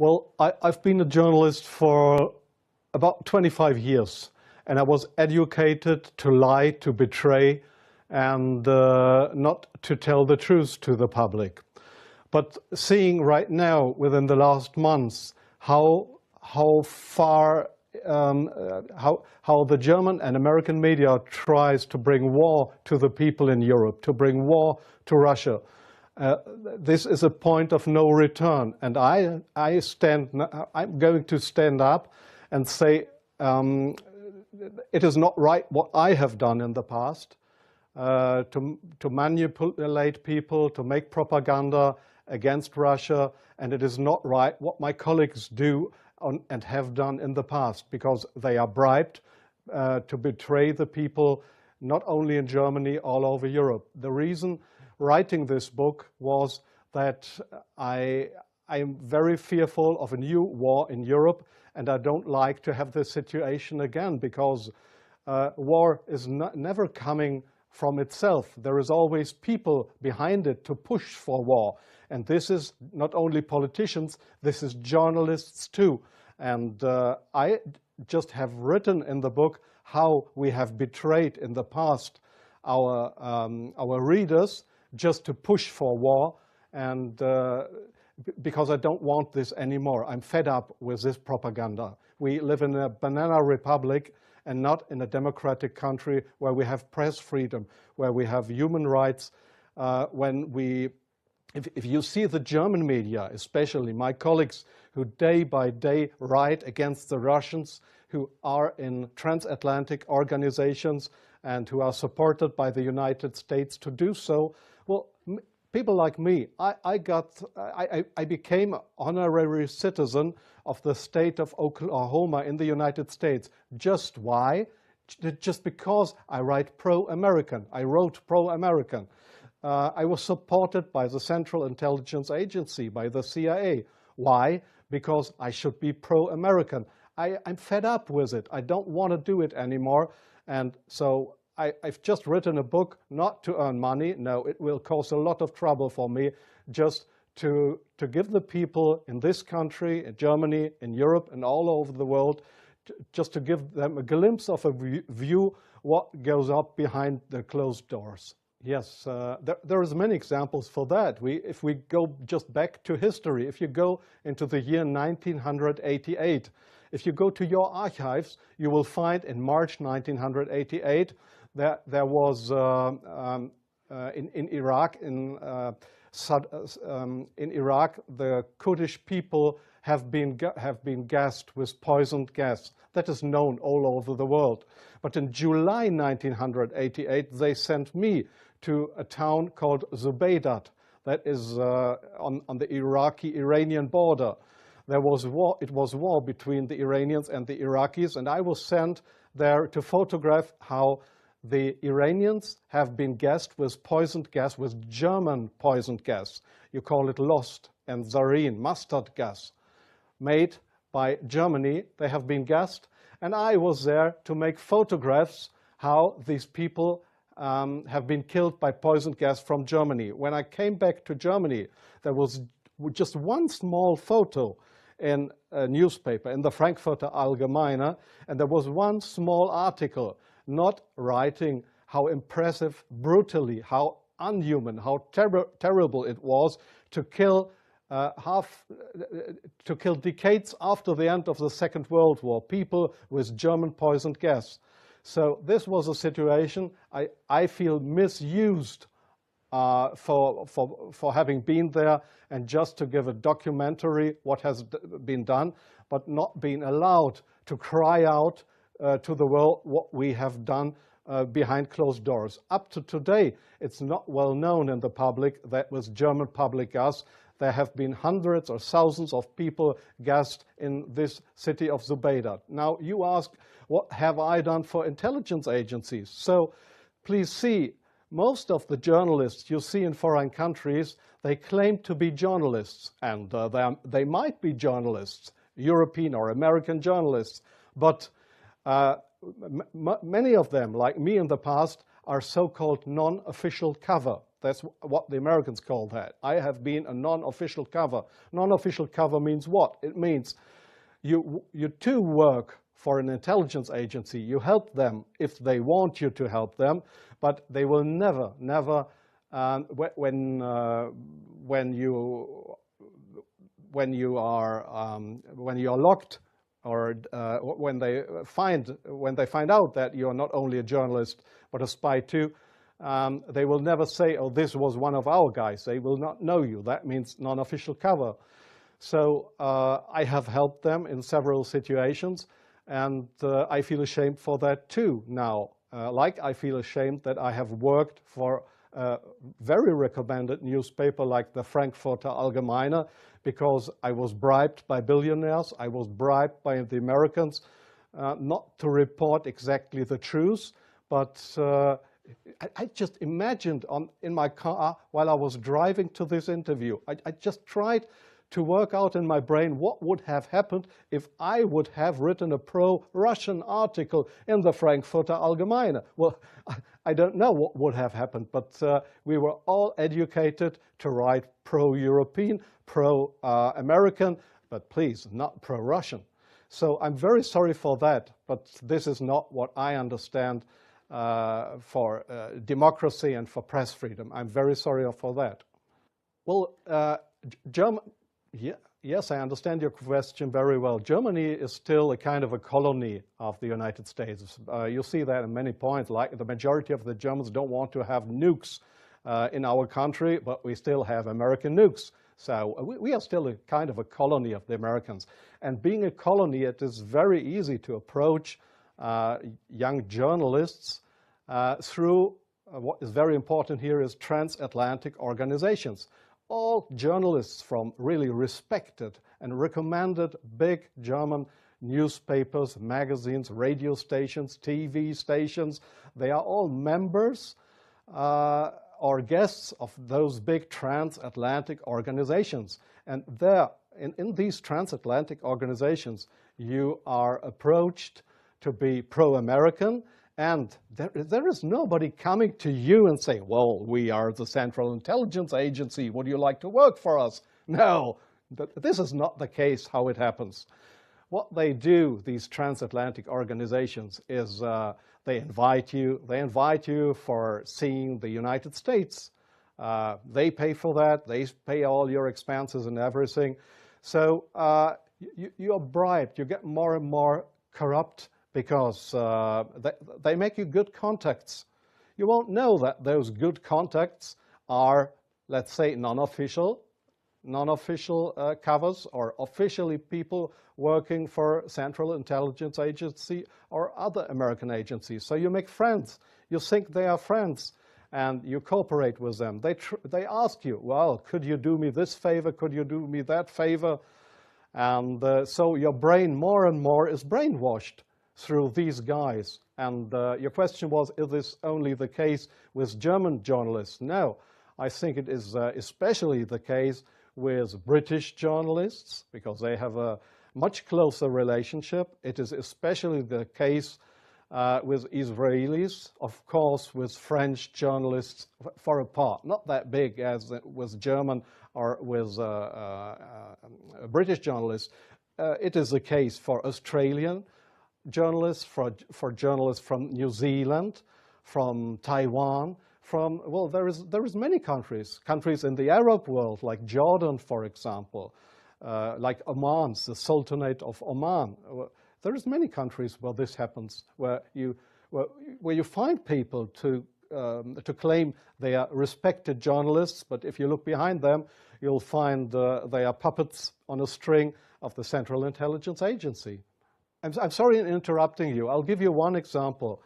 Well, I've been a journalist for about 25 years, and I was educated to lie, to betray, and not to tell the truth to the public. But seeing right now, within the last months, how far how the German and American media tries to bring war to the people in Europe, to bring war to Russia. This is a point of no return, and I'm going to stand up and say it is not right what I have done in the past, to manipulate people, to make propaganda against Russia, and it is not right what my colleagues do and have done in the past, because they are bribed to betray the people, not only in Germany, all over Europe. The reason writing this book was that I am very fearful of a new war in Europe, and I don't like to have this situation again, because war is never coming from itself. There is always people behind it to push for war. And this is not only politicians, this is journalists too. And I just have written in the book how we have betrayed in the past our readers just to push for war, and because I don't want this anymore. I'm fed up with this propaganda. We live in a banana republic and not in a democratic country where we have press freedom, where we have human rights. If you see the German media, especially my colleagues who day by day write against the Russians, who are in transatlantic organizations and who are supported by the United States to do so, well, people like me, I became an honorary citizen of the state of Oklahoma in the United States. Just why? Just because I write pro-American. I wrote pro-American. I was supported by the Central Intelligence Agency, by the CIA. Why? Because I should be pro-American. I'm fed up with it. I don't want to do it anymore. And so I've just written a book not to earn money. No, it will cause a lot of trouble for me, just to give the people in this country, in Germany, in Europe, and all over the world, just to give them a glimpse of a view what goes up behind the closed doors. Yes, there is many examples for that. If we go just back to history, if you go into the year 1988, if you go to your archives, you will find in March 1988 that there was in Iraq, the Kurdish people have been gassed with poisoned gas. That is known all over the world. But in July 1988, they sent me to a town called Zubaydat, that is on the Iraqi-Iranian border. There was war. It was war between the Iranians and the Iraqis, and I was sent there to photograph how the Iranians have been gassed with poisoned gas, with German poisoned gas. You call it Lost and Zarine, mustard gas, made by Germany. They have been gassed, and I was there to make photographs how these people have been killed by poisoned gas from Germany. When I came back to Germany, there was just one small photo in a newspaper, in the Frankfurter Allgemeine, and there was one small article not writing how impressive, brutally, how unhuman, how terrible it was to kill decades after the end of the Second World War, people with German poisoned gas. So this was a situation I feel misused for having been there, and just to give a documentary what has been done, but not being allowed to cry out to the world what we have done behind closed doors. Up to today, it's not well known in the public that with German public gas, there have been hundreds or thousands of people gassed in this city of Zubaydat. Now, you ask, what have I done for intelligence agencies? So please see, most of the journalists you see in foreign countries, they claim to be journalists, and they might be journalists, European or American journalists, but many of them, like me in the past, are so-called non-official cover. That's what the Americans call that. I have been a non-official cover. Non-official cover means what? It means you too work for an intelligence agency. You help them if they want you to help them, but they will never, when you are locked, or when they find out that you are not only a journalist but a spy too, they will never say, "Oh, this was one of our guys." They will not know you. That means non-official cover. So I have helped them in several situations, and I feel ashamed for that too now. Like I feel ashamed that I have worked for a very recommended newspaper like the Frankfurter Allgemeine, because I was bribed by billionaires, I was bribed by the Americans not to report exactly the truth, but I just imagined in my car while I was driving to this interview, I just tried to work out in my brain what would have happened if I would have written a pro-Russian article in the Frankfurter Allgemeine. Well, I don't know what would have happened, but we were all educated to write pro-European, pro-American, but please, not pro-Russian. So I'm very sorry for that, but this is not what I understand for democracy and for press freedom. I'm very sorry for that. Well, yes, I understand your question very well. Germany is still a kind of a colony of the United States. You see that in many points, like the majority of the Germans don't want to have nukes in our country, but we still have American nukes. So we are still a kind of a colony of the Americans. And being a colony, it is very easy to approach young journalists through what is very important here is transatlantic organizations. All journalists from really respected and recommended big German newspapers, magazines, radio stations, TV stations, they are all members or guests of those big transatlantic organizations. And there, in these transatlantic organizations, you are approached to be pro-American, and there is nobody coming to you and say, "Well, we are the Central Intelligence Agency. Would you like to work for us?" No, this is not the case how it happens. What they do, these transatlantic organizations, is they invite you for seeing the United States. They pay for that. They pay all your expenses and everything. So you are bribed. You get more and more corrupt, because they make you good contacts. You won't know that those good contacts are, let's say, non-official covers, or officially people working for Central Intelligence Agency or other American agencies. So you make friends. You think they are friends, and you cooperate with them. They ask you, "Well, could you do me this favor? Could you do me that favor?" And so your brain more and more is brainwashed through these guys. And your question was, is this only the case with German journalists? No, I think it is especially the case with British journalists, because they have a much closer relationship. It is especially the case with Israelis, of course, with French journalists for a part, not that big as with German or with British journalists. It is the case for Australian journalists, for journalists from New Zealand, from Taiwan, well, there is many countries in the Arab world, like Jordan, for example, like Oman, the Sultanate of Oman. There is many countries where this happens, where you find people to claim they are respected journalists, but if you look behind them, you'll find they are puppets on a string of the Central Intelligence Agency. I'm sorry in interrupting you. I'll give you one example.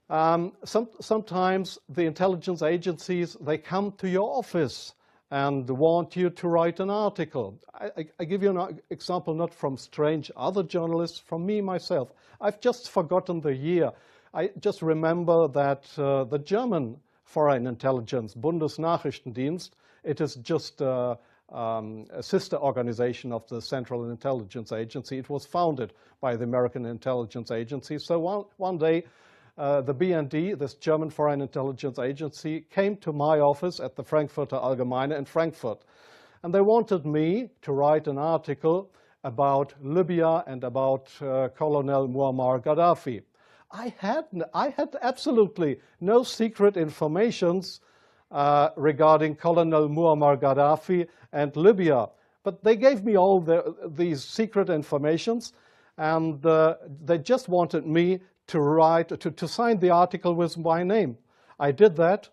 Sometimes the intelligence agencies, they come to your office and want you to write an article. I give you an example not from strange other journalists, from me myself. I've just forgotten the year. I just remember that the German Foreign Intelligence, Bundesnachrichtendienst, it is just a sister organization of the Central Intelligence Agency. It was founded by the American Intelligence Agency. So one day the BND, this German Foreign Intelligence Agency, came to my office at the Frankfurter Allgemeine in Frankfurt. And they wanted me to write an article about Libya and about Colonel Muammar Gaddafi. I had absolutely no secret informations regarding Colonel Muammar Gaddafi and Libya. But they gave me all these secret informations, and they just wanted me to write, to sign the article with my name. I did that,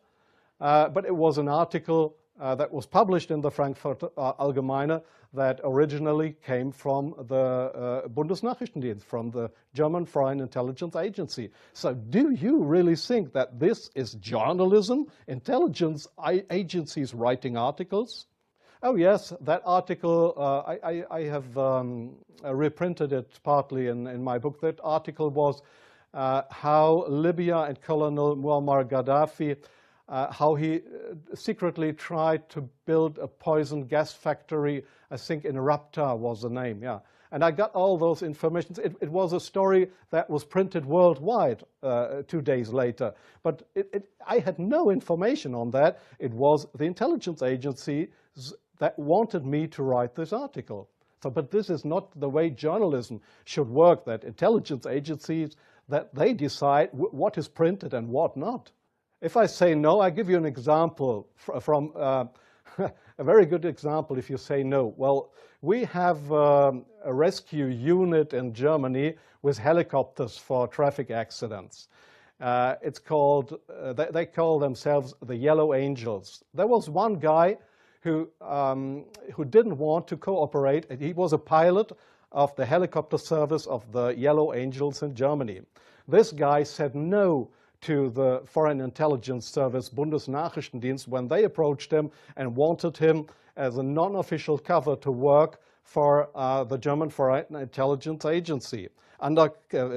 but it was an article that was published in the Frankfurter Allgemeine that originally came from the Bundesnachrichtendienst, from the German Foreign Intelligence Agency. So do you really think that this is journalism, intelligence agencies writing articles? Oh yes, that article, I have reprinted it partly in my book. That article was how Libya and Colonel Muammar Gaddafi, how he secretly tried to build a poison gas factory. I think in Rabta was the name, yeah. And I got all those informations. It was a story that was printed worldwide 2 days later. But I had no information on that. It was the intelligence agencies that wanted me to write this article. So, but this is not the way journalism should work, that intelligence agencies, that they decide what is printed and what not. If I say no, I give you an example from a very good example if you say no. Well, we have a rescue unit in Germany with helicopters for traffic accidents. It's called, they call themselves the Yellow Angels. There was one guy who didn't want to cooperate. He was a pilot of the helicopter service of the Yellow Angels in Germany. This guy said no to the Foreign Intelligence Service, Bundesnachrichtendienst, when they approached him and wanted him as a non-official cover to work for the German Foreign Intelligence Agency, under,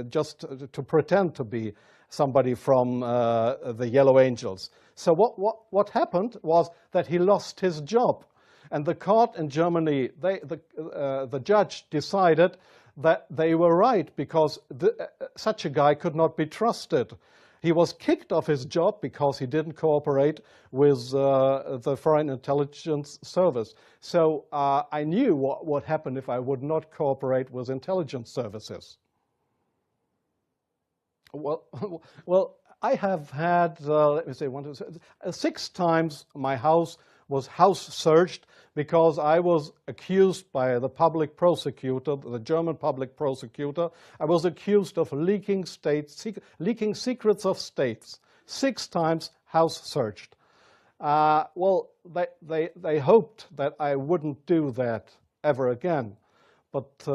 just to pretend to be somebody from the Yellow Angels. So what happened was that he lost his job. And the court in Germany, the judge decided that they were right, because such a guy could not be trusted. He was kicked off his job because he didn't cooperate with the Foreign Intelligence Service. So I knew what would happen if I would not cooperate with intelligence services. Well, I have had, let me say, 6 times my house was house searched because I was accused by the public prosecutor, the German public prosecutor. I was accused of leaking secrets of states. 6 times house searched. Well, they hoped that I wouldn't do that ever again. But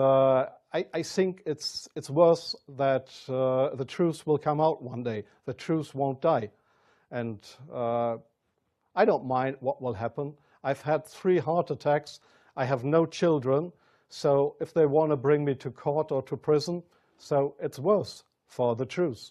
I think it's worse that the truth will come out one day. The truth won't die. And I don't mind what will happen. I've had 3 heart attacks. I have no children. So if they want to bring me to court or to prison, so it's worse for the truth.